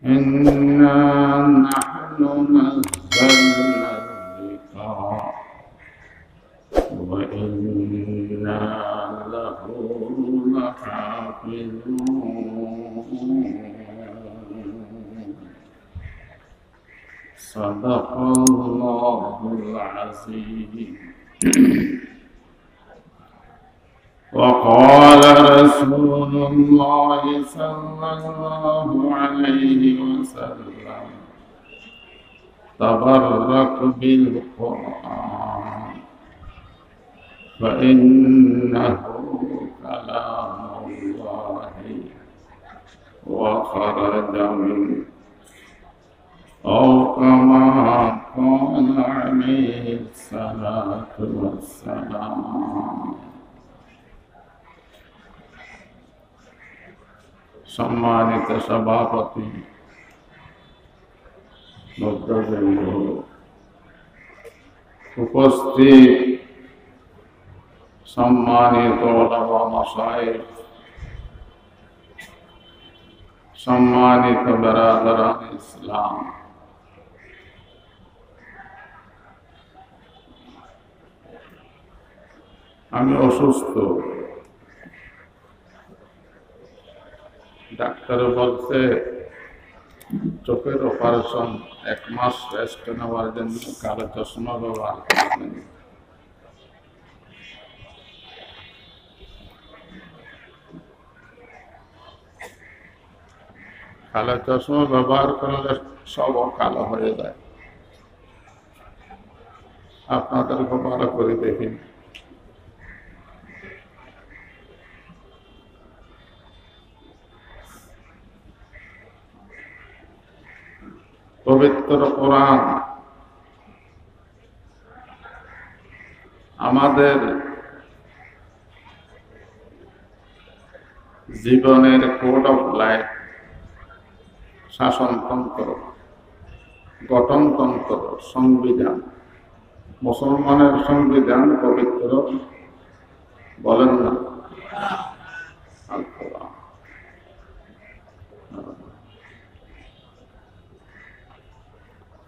إنا نحن نزلنا الذكر وإنا له لحافظون صدق الله العظيم. وقال رسول الله صلى الله عليه وسلم تبرك بالقرآن فإنه كلام الله وخرج منه أو كما قال عليه الصلاة والسلام। সম্মানিত সভাপতি ভদ্রবৃন্দ, উপস্থিত সম্মানিত ওলামা মাশায়েখ, সম্মানিত বিরাদরান ইসলাম, আমি অসুস্থ। ডাক্তার বলছে চোখের অপারেশন, 1 মাস রেস্ট নেওয়ার জন্য কালো চশমা ব্যবহার করবেন। কালো চশমা ব্যবহার করলে সব কালো হয়ে যায়। আপনাদেরকে ভালো করে দেখি। পবিত্র কোরআন আমাদের জীবনের কোড অফ লাইফ, শাসনতন্ত্র, গঠনতন্ত্র, সংবিধান। মুসলমানের সংবিধান পবিত্র, বলেন না? আল কোরআন।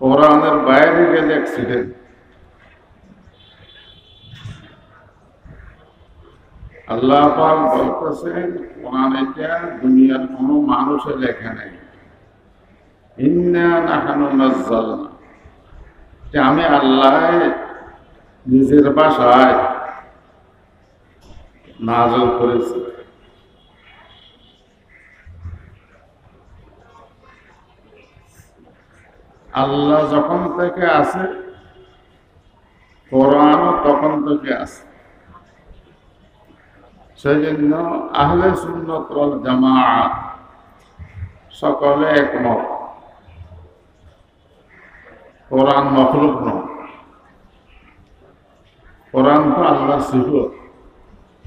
কোরআনের বাইরে গেলে অ্যাক্সিডেন্ট। আল্লাহ পাক বলতেছেন কোরআন এটা দুনিয়ার কোনো মানুষের লেখা নেই। ইন্না নাহনু নাযালনা, যে আমি আল্লাহ নিজের ভাষায় নাযিল করেছি। আল্লাহ যখন থেকে আছে, কোরআনও তখন থেকে আছে। সেই জন্য আহলে সুন্নাত ওয়াল জামাআত সকলে একমত, কোরআন মখলুক নয়। কোরআন তো আল্লাহর সিফত,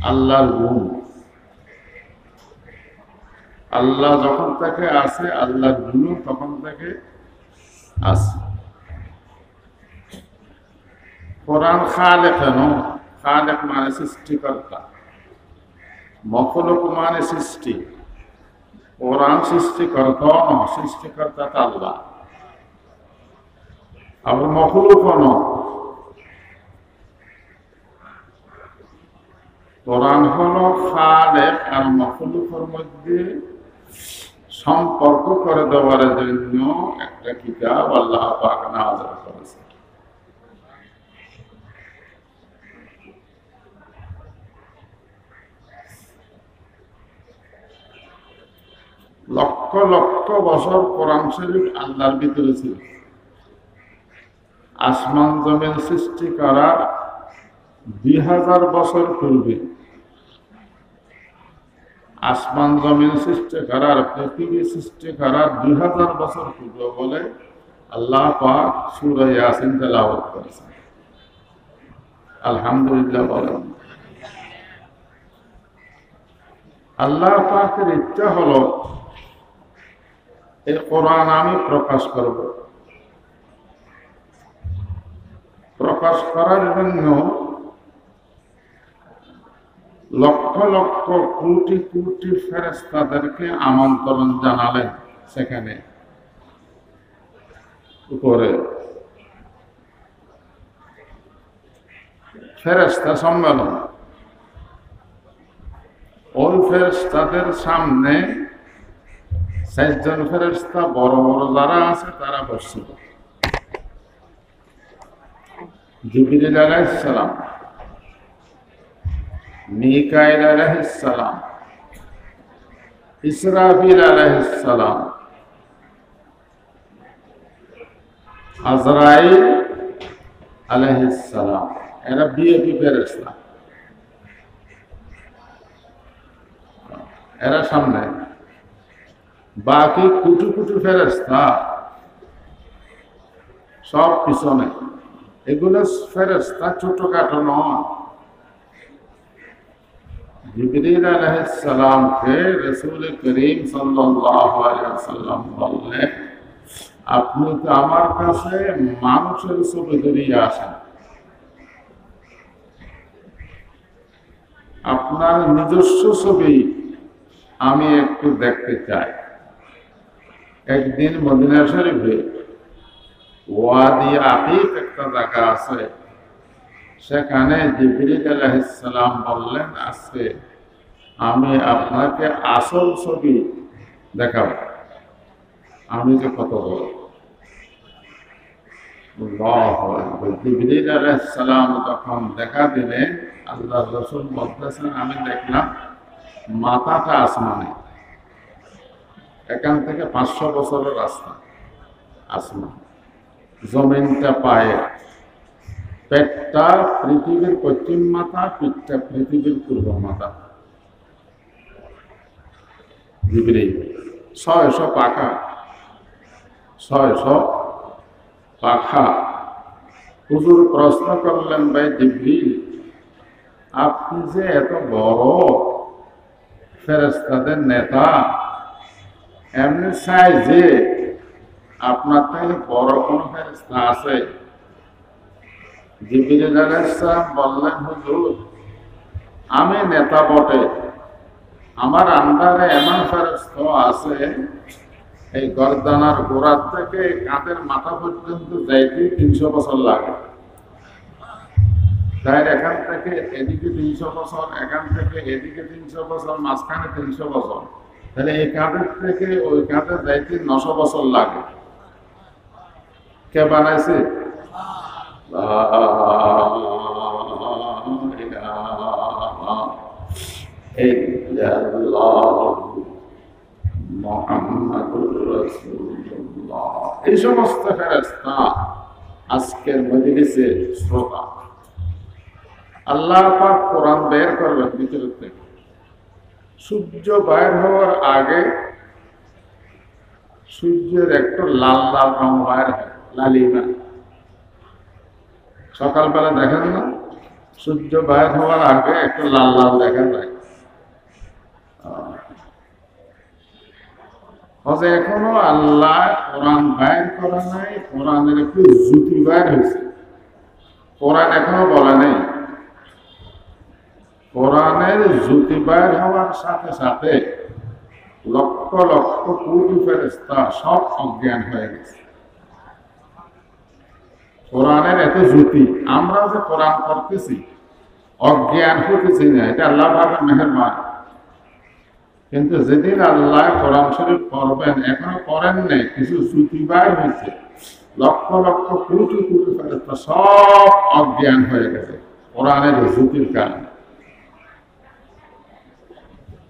আল্লাহর গুণ। আল্লাহ যখন থেকে আছে, আল্লাহর গুণ তখন থেকে আছে। কোরআন খালেক নয়, খালেক মানে সৃষ্টিকর্তা, মখলুক মানে সৃষ্টি। কোরআন সৃষ্টিকর্তা নয়, সৃষ্টিকর্তা তো আল্লাহ। আবার মখলুক নয়। কোরআন হলো খালেক আর মখলুকের মধ্যে সম্পর্ক করে দেওয়ার জন্য একটা কিতাব আল্লাহ পাক নাযিল করেছে। লক্ষ লক্ষ বছর কোরআন শরীফ আল্লাহর ভিতরে ছিল। আসমান জমিন সৃষ্টি করার 2000 বছর পূর্বে, আসমান জমিন সৃষ্টি করার, পৃথিবী সৃষ্টি করার 2000 বছর পূর্বে বলে আল্লাহ পাক সূরা ইয়াসিন তেলাওয়াত করেছেন। আলহামদুলিল্লাহ বলেন। আল্লাহ পাকের ইচ্ছা হলো এই কোরআন আমি প্রকাশ করব। প্রকাশ করার জন্য লক্ষ লক্ষ কোটি কোটি ফেরেশতাদেরকে আমন্ত্রণ জানালেন সেখানে উপরে ফেরেশতা সম্মেলন। ওই ফেরেশতাদের সামনে 4 জন ফেরেশতা বড় বড় যারা আছে তারা বসছিল। জিবরিল আলাইহিস সালাম, মিকাইল আলাইহিস সালাম, ইসরাফিল আলাইহিস সালাম, আজরাইল আলাইহিস সালাম, এরা বিএপি ফেরেশতা। এরা সামনে, বাকি কুটু কুটু ফেরেশতা সব পিছনে। এগুলো ফেরেশতা ছোটখাটো নয়। জিবরিল আলাইহিস সালামকে রাসূল করিম সাল্লাল্লাহু আলাইহি ওয়াসাল্লাম বললেন, আপনি তো আমার কাছে মানুষের ছবি ধরিয়ে আসেন, আপনার নিজস্ব ছবি আমি একটু দেখতে চাই। একদিন মদিনা শরীফে ওয়াদি আকিক একটা জায়গা আছে, সেখানে জিবরিল আলাইহিস সালাম বললেন, আজকে আমি আপনাকে আসল ছবি দেখাবো, আমি যে কত বড়। জিবরিল আলাইহিস সালাম তখন দেখা দিলেন, আল্লাহর রাসূল বলতেছেন, আমি দেখলাম মাথাটা আসমানে, এখান থেকে 500 বছরের রাস্তা আসমান, জমিনটা পায়ে, পেটটা পৃথিবীর পশ্চিম মাথা, পিঠটা পৃথিবীর পূর্ব মাথা। জিবরিল 600 পাখা, 600 পাখা। হুজুর প্রশ্ন করলেন, ভাই জিবরিল, আপনি যে এত বড় ফেরেশতাদের নেতা, এমনি সাইজে আপনার থেকে বড় কোন ফেরেশতা আছে? জিবরিল আলাইহিস সালাম বললেন, হুজুর আমি নেতা বটে, আমার আন্ডারে এমন ফেরেশতা আছে, এই গর্দানার গোড়ার থেকে কাঁধের মাথা পর্যন্ত যাইতে 300 বছর লাগে। তাই এখান থেকে এদিকে 300 বছর, এখান থেকে এদিকে 300 বছর, মাঝখানে 300 বছর, তাহলে এই কাঁধের থেকে ওই কাঁধে যাইতে 900 বছর লাগে। কে বানাইছে? এই সমস্ত ফেরেশতা আজকের মজলিসের শ্রোতা। আল্লাহ পাক কোরআন বের করবেন ভিতর থেকে। সূর্য বাইর হওয়ার আগে সূর্যের একটু লাল লাল রং বাইর হয়, লালিমা। সকালবেলা দেখেন না, সূর্য বাইর হওয়ার আগে একটু লাল লাল দেখা যায়। এখনো আল্লাহ কোরআন বাইর করা নাই, কোরআনের একটু জ্যোতি বাইর হয়েছে। কোরআন এখনো বলে নেই। কোরআনের জ্যোতি বাইর হওয়ার সাথে সাথে লক্ষ লক্ষ কোটি ফেরেশতা সব অজ্ঞান হয়ে গেছে। কোরআনের এত জ্যোতি, আমরা যে কোরআন পড়তেছি অজ্ঞান হতেছি না, এটা আল্লাহ পাকের মেহেরবানি। কিন্তু যেদিন আল্লাহ কোরআন শরীফ পড়বেন, এখনো পড়েন নাই, কিছু জ্যোতি বাইর হয়েছে, লক্ষ লক্ষ কোটি কোটি ফেরেশতা সব অজ্ঞান হয়ে গেছে কোরআনের জ্যোতির কারণে।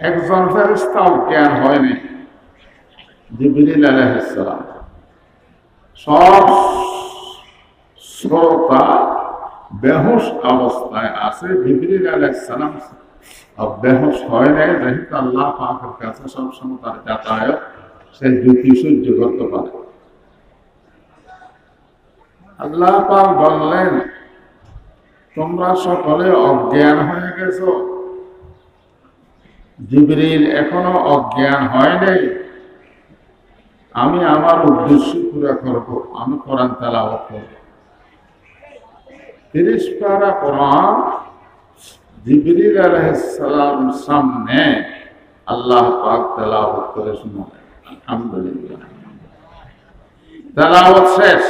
একজন ফেরেশতা অজ্ঞান হয়নি, জিবরিল আলাইহিস সালাম। সব শ্রোতা বেহুশ অবস্থায় আছে, জিবরিল আলাইহিস সালাম বেহুশ হয় নাই, যেহেতু আল্লাহ পাকের কাছে সবসময় তার যাতায়াত, সে জ্যোতি সহ্য করতে পারে। আল্লাহ পাক বললেন, তোমরা সকলে অজ্ঞান হয়ে গেছো, জিবরিল এখনো অজ্ঞান হয় নাই, আমি আমার উদ্দেশ্য পুরা করব, আমি কোরআন তেলাওয়াত করব। 30 পারা কোরআন জিবরিল আলাইহিস সালাম সামনে আল্লাহ পাক তেলাওয়াত করে শোনালেন। আলহামদুলিল্লাহ। তেলাওয়াত শেষ,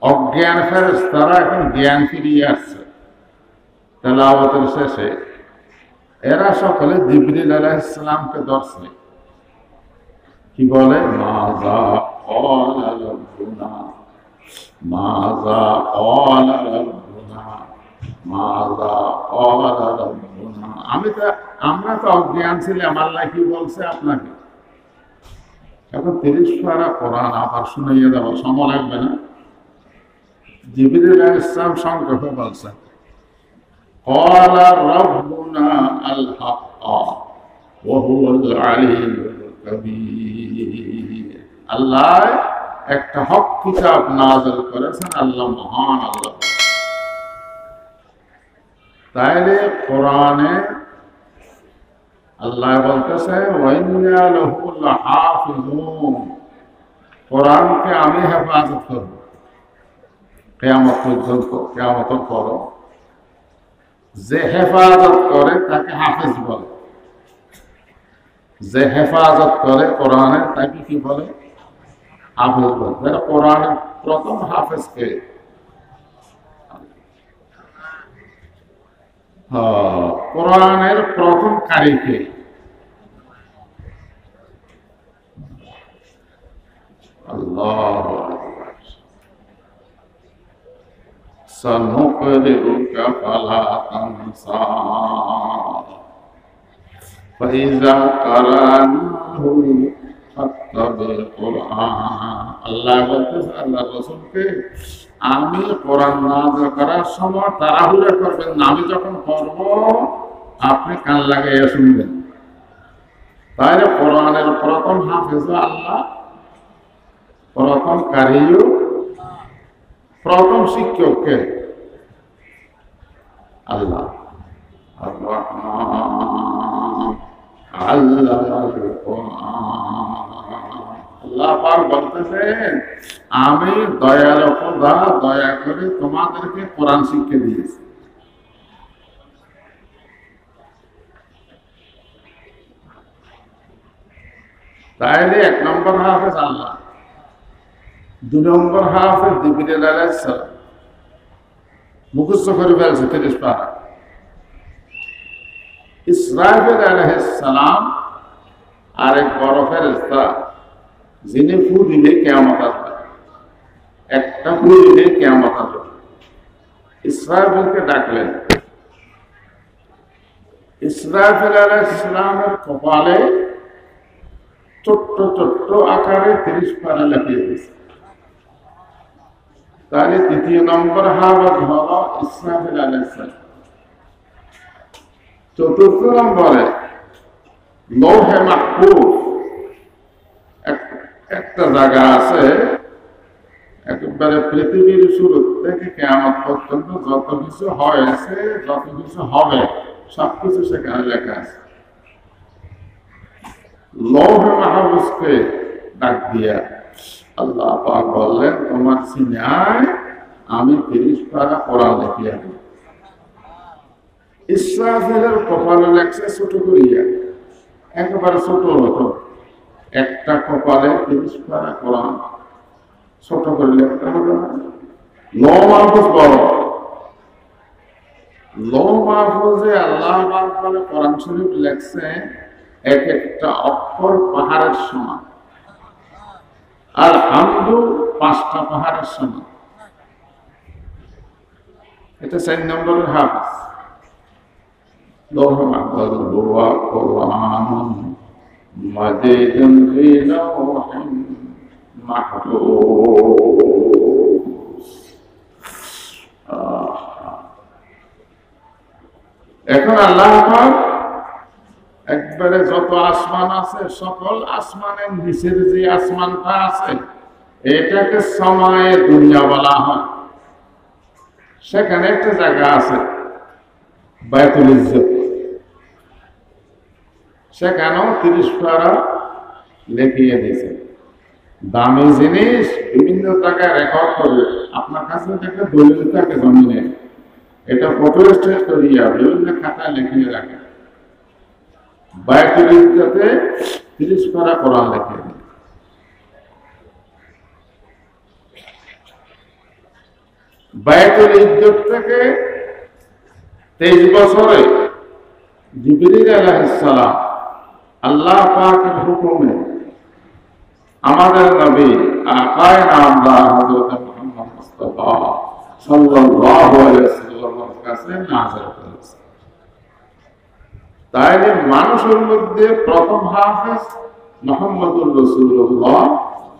অজ্ঞান ফেরেশতারা এখন জ্ঞান ফিরিয়ে আসছে তেলাওয়াতের শেষে। এরা সকলে জিবরিল আলাইহিস সালামকে ধরছে, কি বলে, মাযা ক্বালা রাব্বুনা, মাযা ক্বালা রাব্বুনা, মাযা ক্বালা রাব্বুনা। আমরা তো অজ্ঞান ছিলাম, আল্লাহ কি বলছে আপনাকে। এখন 30 পারা কোরআন আবার শুনাইয়া দেওয়া সময় লাগবে না? জিবরিল আলাইহিস সালাম সংক্ষেপে বলছেন, ক্বালা রাব্বুনা আল হক ওয়া হুয়াল আলিয়্যুল কাবীর। আল্লাহ একটা হক কিতাব নাযিল করেছেন, আল্লাহ মহান আল্লাহ। তাইলে কোরআনে আল্লাহ বলতেছে ওয়া ইন্না লাহু লাহাফিজুন, কোরআনকে আমি হেফাজত করব কিয়ামত পর্যন্ত, কিয়ামতের পর। যে হেফাজত করে তাকে হাফেজ বলে, যে হেফাজত করে কোরআনে তাকে কি বলে, হাফেজ বলে। কোরআনের প্রথম হাফেজ কে? কোরআনের প্রথম কারি কে? আল্লাহু আকবার। সানুকরিউকা ফালা তানসা ফাইযা কারানাহু ফাত্তাবিল কুরআন। আল্লাহ বলতেছে আল্লাহ রাসূলকে, আমি কোরআন নাযিল করার সময় তাড়াহুড়া করবেন না, আমি যখন পড়ব আপনি কান লাগাইয়া শুনবেন। তাহলে কোরআনের প্রথম হাফেজ আল্লাহ, প্রথম কারিও, প্রথম শিক্ষককে আল্লাহ। আল্লাহ পাক বলতেছেন, আমি দয়ালু খোদা, দয়া করে তোমাদেরকে কোরআন শিক্ষা দিয়েছি। তাইলে 1 নম্বর হাফেজ আল্লাহ, 2 নম্বর হাফেজ জিবরিল আলাইহিস সালাম, মুখস্থ করে ফেলছে 30 পারা। ইসরাফিল আলাইহিস সালাম আরেক বড় ফেরেশতা, যিনি ফু দিলে কিয়ামত আসবে, একটা ফু দিলে কিয়ামত আসবে। ইসরাফিলকে ডাকলেন। ইসরাফিল আলাইহিস সালামের কপালে ছোট্ট ছোট্ট আকারে 30 পারা লিখিয়ে দিয়েছে। তাহলে 3 নম্বর হাফেজ হলো ইসরাফিল আলাইহিস সালাম। 4 নম্বরে লৌহে মাহফুজ, একটা জায়গা আছে, একেবারে পৃথিবীর শুরু থেকে কিয়ামত পর্যন্ত যত কিছু হয়েছে, যত কিছু হবে, সবকিছু সেখানে লেখা আছে। লৌহে মাহফুজকে ডাক দিয়া আল্লাহ পাক বললেন, তোমার সিনায় আমি 30 পারা কোরআন লিখিয়া দেব। ইসরাফিলের কপালে লেখছে ছোট করিয়া, একেবারে ছোট মতো, একটা কপালে 30 পারা কোরআন ছোট করে লিখতে হবে। লৌহ মাহফুজ বড়, লৌহ মাহফুজে আল্লাহ পাক বলে কোরআন শরীফ লেখছে এক একটা অক্ষর পাহাড়ের সমান, আর হামদু 5টা পাহাড়ের সমান। এটা 4 নম্বরের হাফেজ। লৌহ মাহফুজ হুয়া কুরআনুন মাজিদুন ফি লাওহিন মাহফুজ। এখন আল্লাহ পাক একবারে যত আসমান আছে, সকল আসমানের নিচের যে আসমানটা আছে, এটাকে সময়ে দুনিয়া বলা হয়। সেখানে একটা জায়গা আছে বায়তুল ইজ্জত, সেখানেও 30 পারা লিখিয়ে দিয়েছে। দামি জিনিস বিভিন্ন জায়গায় রেকর্ড করে, আপনার কাছে একটা দলিল থাকে জমিনে, এটা ফটো স্টেট করিয়া বিভিন্ন খাতায় লিখিয়ে রাখে। বায়তুল ইজ্জতে 30 পারা কোরআন লিখে দিন। বায়তুল ইজ্জত থেকে 23 বছরে জিবরিল আলাইহিস সালাম আল্লাহ পাকের হুকুমে আমাদের নবী আকায়ে নামদার হযরত মুহাম্মদ মুস্তাফা সাল্লাল্লাহু আলাইহি ওয়াসাল্লামের কাছে নাযিল করেছে। তাইলে মানুষের মধ্যে প্রথম হাফেজ মুহাম্মদুর রাসূলুল্লাহ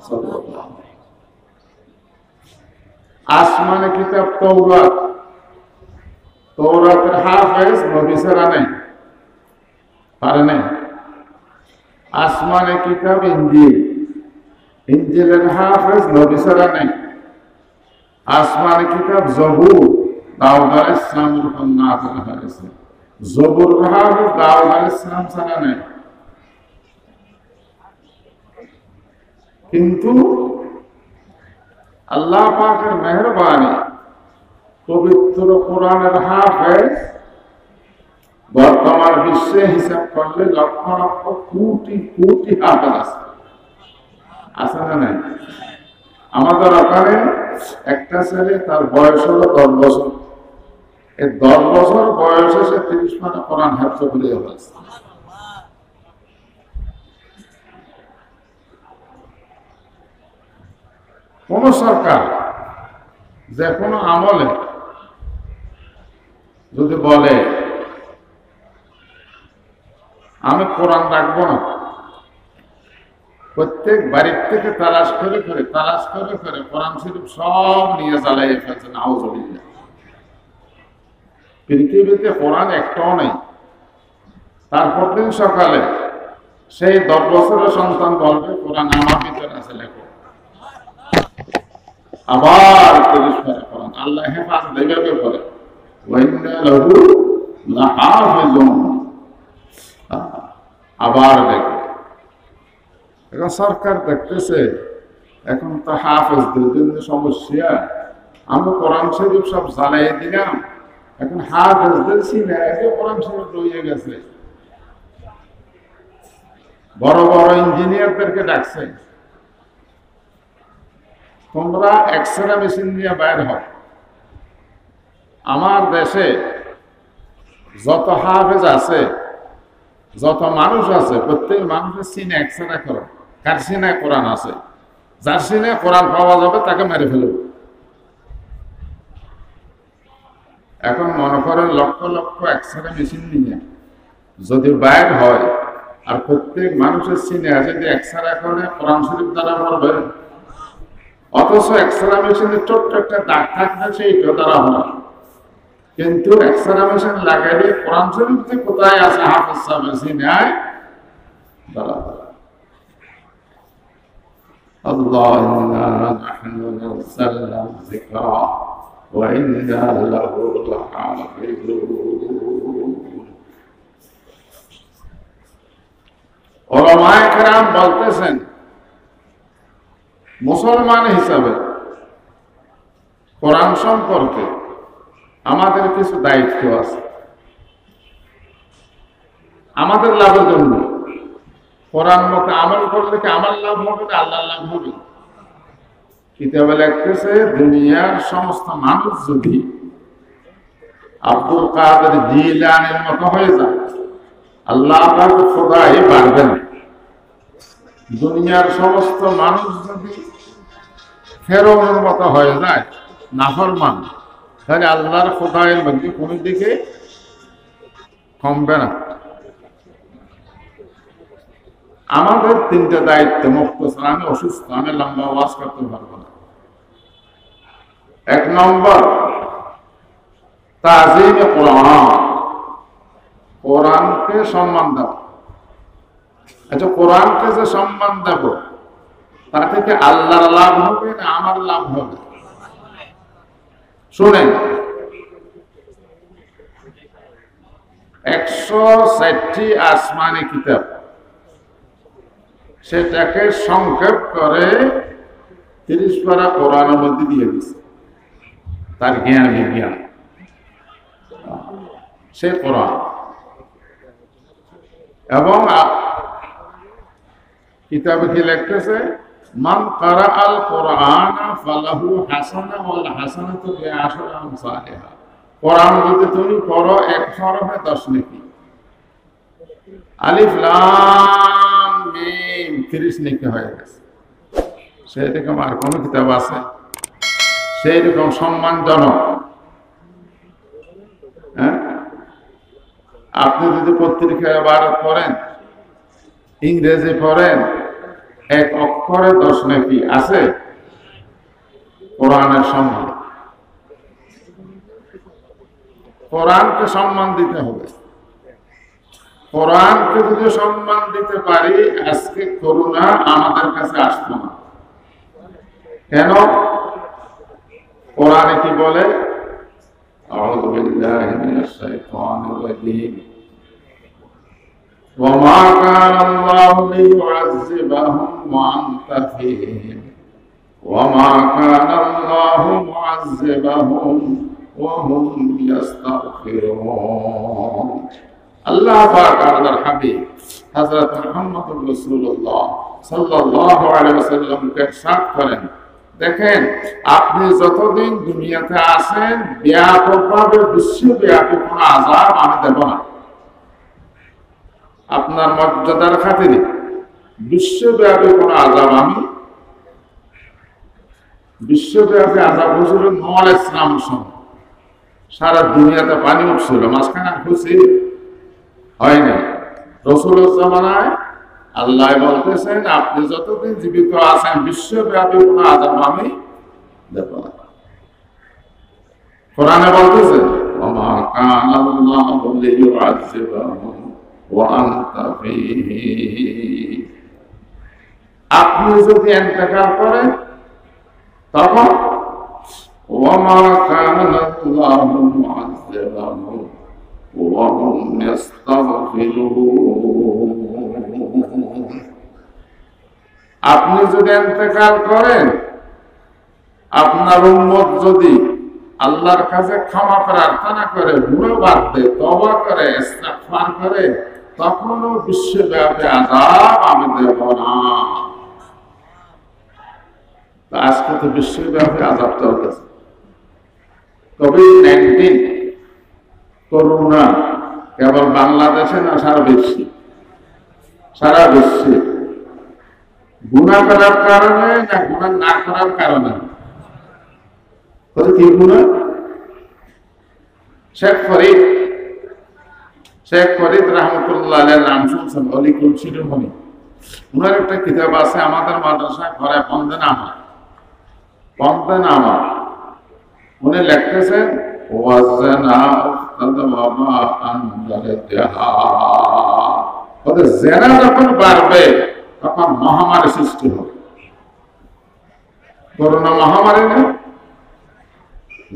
সাল্লাল্লাহু আলাইহি। আসমানে কিতাব তাওরাত, তাওরাতের হাফেজ নবী ছাড়া নেই, পারে নাই। আসমানে কিতাব ইনজিল, ইনজিলের হাফেজ নবী ছাড়া নেই। আসমানে কিতাব জবুর, দাউদ আলাইহিস সালামের উপর নাযিল হয়েছে, জবুর হাফেজ দাউদ আলাইহিস সালাম ছাড়া নেই। কিন্তু আল্লাহ পাকের মেহেরবানি পবিত্র কোরআনের হাফেজ বর্তমান বিশ্বে হিসাব করলে লক্ষ লক্ষ কোটি কোটি হাফেজ আছে, আছে না নাই? আমাদের ওখানে একটা ছেলে, তার বয়স হলো 10 বছর। এই 10 বছর বয়সে সে 30 পারা কোরআন হাফেজ করে ফেলেছে। কোন সরকার যে কোনো আমলে যদি বলে আমি কোরআন রাখবো না, প্রত্যেক বাড়ির থেকে তালাশ করে কোরআন শরীফ সব নিয়ে জ্বালাইয়ে ফেলছেন। আউযুবিল্লাহ। পৃথিবীতে কোরআন একটাও নেই। তারপর দিন সকালে সেই 10 বছরের সন্তান বলবে কোরআন আমার ভিতরে আছে, লেখো। আবার 30 পারা কোরআন আল্লাহ হেফাজত এইভাবে করে, ওয়াইন্না লাহু লাহাফিজুন। আবার দেখো, এখন সরকার দেখতেছে এখন তো হাফেজদের জন্য সমস্যা, আমরা কোরআন শরীফ সব জ্বালাই দিলাম, এখন হাফেজদের সিনে কোরআন শরীফ রয়ে গেছে। বড় বড় ইঞ্জিনিয়ারদেরকে ডাকছে, তোমরা এক্সরে মেশিন নিয়ে বাইর হও। আমার দেশে যত হাফেজ আছে, যত মানুষ আছে, প্রত্যেক মানুষের সিনে এক্সরে করো, কার সিনে কোরআন আছে। যার সিনে কোরআন পাওয়া যাবে তাকে মেরে ফেলব। এখন মনে করেন লক্ষ লক্ষ এক্সরে মেশিন নিয়ে যদি বাইর হয়, আর প্রত্যেক মানুষের সিনে যদি এক্সরে করে কোরআন শরীফ দ্বারা পড়বে, অথচ এক্সরে মেশিনে ছোট্ট একটা দাগ থাকবে, সেইটা দ্বারা হয়। কিন্তু এক্সরে মেশিন লাগাইলে কোরআন শরীফ যে কোথায় আছে হাফেজ সাহেবের সিনায় দ্বারা আল্লাহুম্মা নাহনু নাযালনা যিকরা ওয়া ইন্না লাহু লাহাফিজুন। উলামায়ে কেরাম বলতেছেন, মুসলমান হিসাবে কোরআন সম্পর্কে আমাদের কিছু দায়িত্ব আছে। আমাদের লাভের জন্য কোরআন মতে আমল করলে কি আমার লাভ হবে না আল্লাহর লাভ হবে? কিতাবে লিখতেছে, দুনিয়ার সমস্ত মানুষ যদি আব্দুল কাদের জিলানীর মতো হয়ে যায়, আল্লাহ পাক খোদাই পারবে না। দুনিয়ার সমস্ত মানুষ যদি ফেরাউনের মতো হয়ে যায়, নাফরমান, তাহলে আল্লাহর খোদায়ের মধ্যে কোন দিকে কমবে না। আমাদের 3টা দায়িত্ব মুক্তসর। আমি অসুস্থ, আমি লম্বা ওয়াজ করতে পারবো না। 1 নম্বর, তাজিমে কোরআন, কোরআনকে সম্মান দেব। আচ্ছা, কোরআনকে যে সম্মান দেব, তা থেকে আল্লাহর লাভ হবে না আমার লাভ হবে? শুনেন, 160টি আসমানি কিতাব, সেটাকে সংক্ষেপ করে 30 পারা কোরআনের মধ্যে দিয়ে দিচ্ছে। তার জ্ঞান বিজ্ঞান, সে কোরআন। এবং কিতাবে কি লিখতেছে, মান কারাআল কুরআনা ফালাহু হাসানা ওয়াল হাসানাতু বিআশরি আমসালিহা। কোরআন যদি তুমি পড়ো 1 হরফে 10 নেকি। আলিফ লাম মিম 30 নেকি হয়ে গেছে। সেরকম আর কোন কিতাব আছে সেই রকম সম্মানজনক? হ্যাঁ, আপনি যদি পত্রিকায় বারত পড়েন, ইংরেজি পড়েন, 1 অক্ষরে 10 নেকি আছে? কোরআনের সম্মান, কোরআনকে সম্মান দিতে হবে। কোরআনকে যদি সম্মান দিতে পারি, আজকে করুণা আমাদের কাছে আসতো না। কেন? কোরআনে কি বলে? আউযু বিল্লাহি মিনাশ শাইতানির রাজীম। ওয়া মা কানা আল্লাহু লিয়ুআযযিবাহুম ওয়া আনতা ফীহিম ওয়া মা কানা আল্লাহু মুআযযিবাহুম ওয়া হুম ইস্তাগফিরুন। আল্লাহ পাক আল্লাহর হাবিব হযরত মুহাম্মদুর রাসূলুল্লাহ সাল্লাল্লাহু আলাইহি ওয়াসাল্লামকে ইরশাদ করেন, দেখেন আপনি যতদিন দুনিয়াতে আছেন ব্যাপকভাবে বিশ্বব্যাপী কোনো আযাব আমি দেব না। আপনার মর্যাদার খাতিরে বিশ্বব্যাপী কোনো আযাব আমি, বিশ্বব্যাপী আযাব হয়েছিল নূহ আলাইহিস সালামের সময়। সারা দুনিয়াতে পানি উঠছিল, মাঝখানে খুশি হয়নি। রাসূলের জামানায় আল্লাহ বলতেছেন আপনি যতদিন জীবিত আছেন বিশ্বব্যাপী কোনো আযাব আমি দেব না। কোরআনে বলতেছে ওয়া মা কানা আল্লাহু লিয়ুআযযিবাহুম ওয়া আনতা ফীহিম। আপনি যদি ইন্তেকাল করেন তখন ওয়া মা কানা আল্লাহু মুআযযিবাহুম ওয়া হুম ইস্তাগফিরুন। আপনি যদি ইন্তেকাল করেন, আপনার উম্মত যদি আল্লাহর কাছে ক্ষমা প্রার্থনা করে, গুনাহ বাদ দেয়, তওবা করে, ইস্তিগফার করে, তখনও বিশ্বব্যাপী আযাব আমি দেব না। আজকে তো বিশ্বব্যাপী আযাব চলতেছে। কোভিড-19 করোনা কেবল বাংলাদেশে না, সারা বিশ্বে, সারা বিশ্বে গুনাহ করার কারণে না গুনাহ না করার কারণে? কি গুনাহ? শেখ ফরিদ রহমতুল্লাহ আলাইহির নাম শুনছেন? অলিকুল শিরোমণি। উনার একটা কিতাব আছে আমাদের মাদ্রাসায় ঘরে পন্দে নামা। উনি লিখতেছেন ওয়াজানা উফতাদমা আনজালতিহা। ওদের জেনা যখন বাড়বে তখন মহামারী সৃষ্টি হবে। করোনা মহামারী না,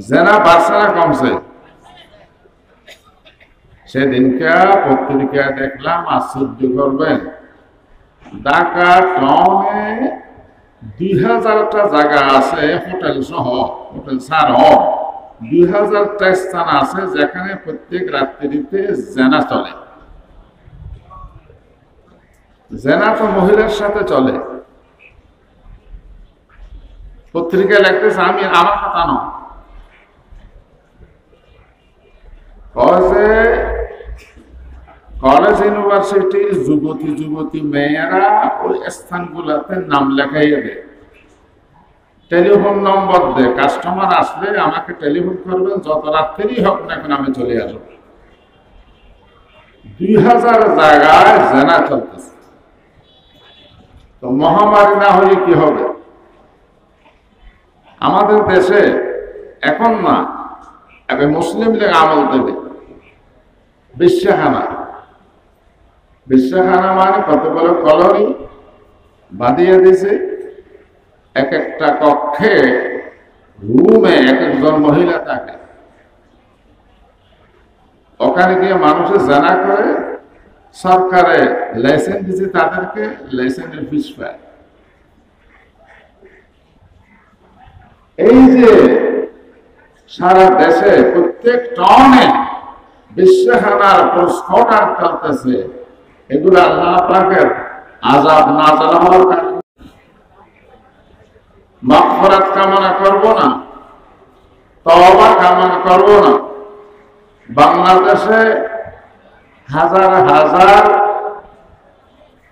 জেনা বাড়ছে না কমছে? সেদিনকে পত্রিকায় দেখলাম, আশ্চর্য করবেন, ঢাকা টাউনে 2000টা জায়গা আছে, হোটেল সহ, হোটেল ছাড় 2000টা স্থান আছে যেখানে প্রত্যেক রাত্রিতে জেনা চলে। জেনা তো মহিলার সাথে চলে। পত্রিকায় লিখতেছে, আমি আমার কথা নয়, কলেজ ইউনিভার্সিটির যুবতী মেয়েরা ওই স্থানগুলোতে নাম লেখাইয়ে দেয়, টেলিফোন নম্বর দেয়, কাস্টমার আসলে আমাকে টেলিফোন করবেন, যত রাত্রেই হোক না এখন আমি চলে আসবো। 2000 জায়গায় জেনা চলতেছে। তো মহামারী না হলে কি হবে? আমাদের দেশে এখন না, এখন মুসলিম লীগ আমল দেবে বিশ্বাখানা মানে কতগুলো কলোনি বাঁধিয়ে দিয়েছে, এক একটা কক্ষে রুমে এক একজন মহিলা থাকে। ওখানে গিয়ে মানুষের জানা করে, সরকারে লাইসেন্স দিচ্ছে, তাদেরকে লাইসেন্সের ফিস পায়। এই যে সারা দেশে প্রত্যেক টাউনে বিশ্বাখানার প্রস্ফোটন চলতেছে, এগুলো আল্লাহ পাকের আযাব নাযিল হওয়ার কারণে। মাগফিরাত কামনা করব না, তওবা কামনা করব না। বাংলাদেশে হাজার হাজার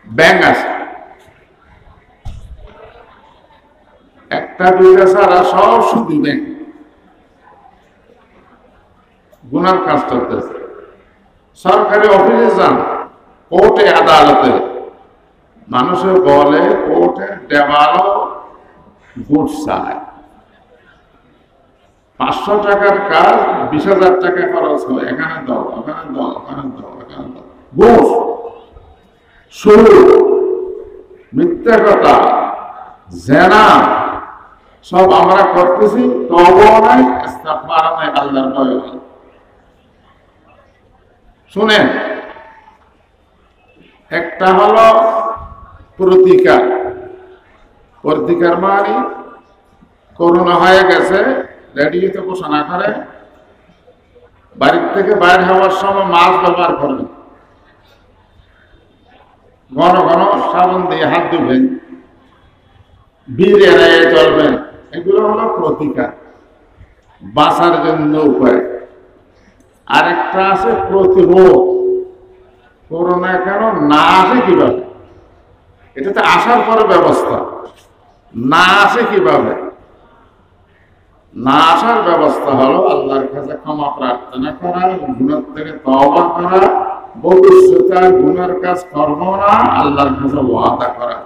ব্যাংক আছে, একটা দুইটা ছাড়া সব সুদী ব্যাংক, গুনার কাজ করতেছে। সরকারি অফিসে যান, কোর্টে আদালতে, মানুষের বলে কোর্টের দেওয়ালও ঘুষ চায়। 500 টাকার কাজ 20,000 টাকা খরচ হয়, এখানে দাও, ওখানে দাও, ওখানে দাও, এখানে দাও। ঘুষ, সুদ, মিথ্যা কথা, জেনা সব আমরা করতেছি। তওবা নাই, ইস্তিগফার নাই, আল্লাহর ভয় নাই। শুনেন, একটা হলো প্রতিকার। প্রতিকার মানে করোনা হয়ে গেছে, রেডিওতে ঘোষণা করে বাড়ির থেকে বাইরে হওয়ার সময় মাস্ক ব্যবহার করবেন, ঘন ঘন সাবান দিয়ে হাত ধুবেন, বীর এড়াইয়ে চলবেন। এগুলো হলো প্রতিকার, বাঁচার জন্য উপায়। আরেকটা আছে প্রতিরোধ। করোনা কেন না আসে কিভাবে, এটাতে আসার পরে ব্যবস্থা। না আসে কিভাবে, না আসার ব্যবস্থা হলো আল্লাহর কাছে ক্ষমা প্রার্থনা করা, গুনাহ থেকে তওবা করা, ভবিষ্যতে গুনার কাজ করব না, আল্লাহর কাছে ওয়াদা করা।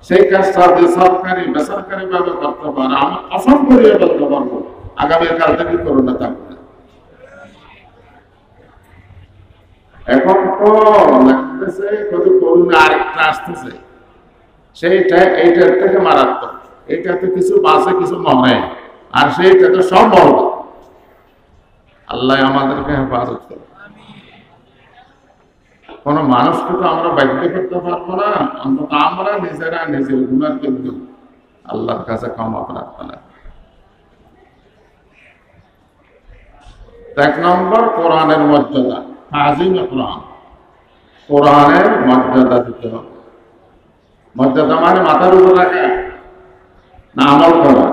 সেই কাজটা যদি সরকারি বেসরকারি ভাবে করতে পারে, আমি কসম করিয়ে বলতে পারবো আগামীকাল থেকে করোনা থাকবে না। এখন তো লাগতেছে কত করোনা আরেকটা আসতেছে, সেইটা এইটার থেকে মারাত্মক। এইটাতে কিছু বাঁচে, কিছু মরে, আর সেইটা তো সব মরবে। আল্লাহ আমাদেরকে হেফাজত করে। কোন মানুষকে তো আমরা বাধ্য করতে পারবো না, অন্তত আমরা নিজেরা নিজের গুনার জন্য আল্লাহর কাছে ক্ষমা প্রার্থনা। 1 নম্বর কোরআনের মর্যাদা, তাজিম কোরআন। কোরআনের মর্যাদা দিতে হবে। মর্যাদা মানে মাথার উপর রাখা না, আমল করা।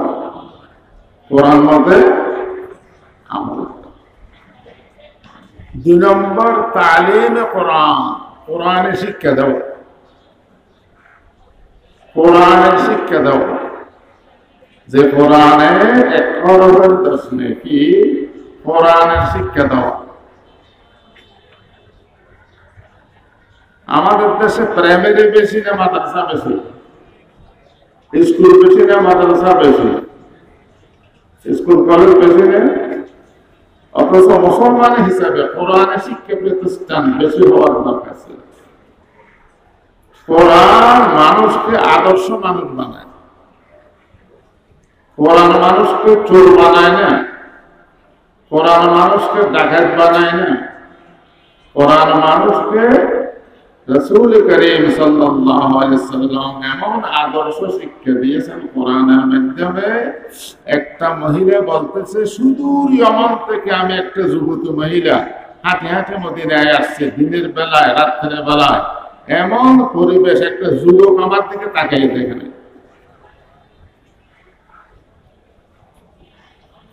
কোরআন মতে আমল। 2 নম্বর তালিম কোরআন, কোরআনের শিক্ষা দাও। কোরআনের শিক্ষা দাও, যে কোরআনে 11 নেকি, কোরআনের শিক্ষা দেওয়া। আমাদের দেশে প্রাইমারি বেশি না মাদ্রাসা বেশি, স্কুল বেশি না মাদ্রাসা বেশি, স্কুল কলেজ বেশি না, অথচ মুসলমান হিসাবে কোরআনে শিক্ষা প্রতিষ্ঠান বেশি হওয়ার দরকার ছিল। কোরআন মানুষকে আদর্শ মানুষ বানায়, কোরআন মানুষকে চোর বানায় না, কোরআন মানুষকে ডাকাত বানায় না, কোরআন মানুষকে রাসূল করিম সাল্লাল্লাহু আলাইহি ওয়াসাল্লাম এমন আদর্শ শিক্ষা দিয়েছেন কোরআনের মাধ্যমে। একটা মহিলা বলতেছে, সুদূর ইয়মন থেকে আমি একটা যুবতী মহিলা হাঁটে হাঁটে মদিনায় আসছে, দিনের বেলায়, রাত্রের বেলায়। এমন পরিবেশ, একটা যুবক আমার দিকে তাকিয়ে দেখে নাই।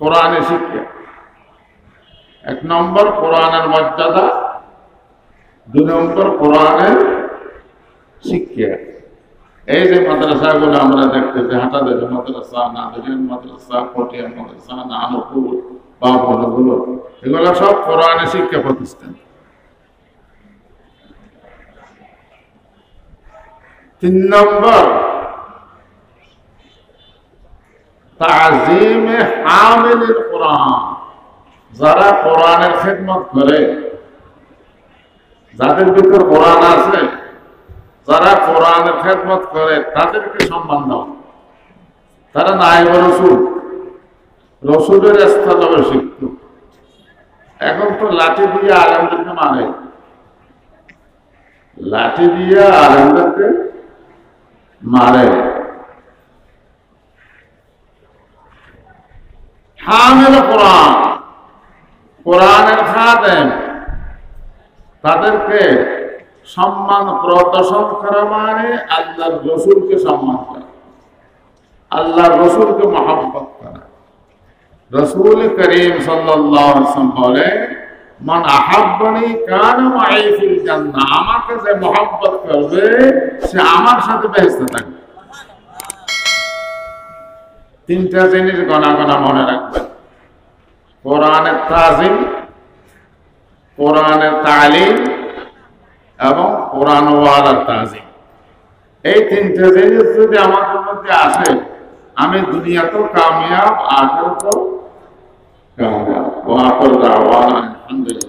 কোরআনের শিক্ষা 1 নম্বর কোরআনের মর্যাদা, 2 নম্বর কোরআনের শিক্ষা। এই যে মাদ্রাসাগুলো আমরা দেখতেছি, হাটাদের মাদ্রাসা, নাদিরের মাদ্রাসা, পটিয়া মাদ্রাসা, নানুপুর, বাবুলগুলো, এগুলো সব কোরআনের শিক্ষা প্রতিষ্ঠান। 3 নম্বর তাজিমে হামিলুল কোরআন, যারা কোরআনের খেদমত করে, যাদের ভিতর কোরআন আছে, যারা কোরআনের খেদমত করে, তাদেরকে সম্মান দাও। তারা নায়েব রাসূল, রাসূলের স্থলাভিষিক্ত। এখন তো লাঠি দিয়ে আলেমদেরকে মারে, লাঠি দিয়ে আলেমদেরকে মারে। হামিল কোরআন, কোরআনের খাদেম, তাদেরকে সম্মান প্রদর্শন করা মানে আল্লাহর রাসূলকে সম্মান করা। আল্লাহ রসুলকে মহব্বত করা। রসুল করিম সাল্লাল্লাহু আলাইহি ওয়াসাল্লাম বলে, মান আহাব্বানি কানা মাই ফিল জান্নাহ, আমাকে যে মহব্বত করবে সে আমার সাথে বেহেশতে থাকবে। তিনটা জিনিস গণা গণা মনে রাখবেন: কোরআনের তাজিম, কোরআনের তালিম এবং কোরআন ওয়ালার তাজিম। এই তিনটা জিনিস যদি আমাদের মধ্যে আসে, আমি দুনিয়াতেও কামিয়াব, আখিরাতেও কামিয়াব। ওয়া আখিরু দাওয়ানা আলহামদুলিল্লাহ।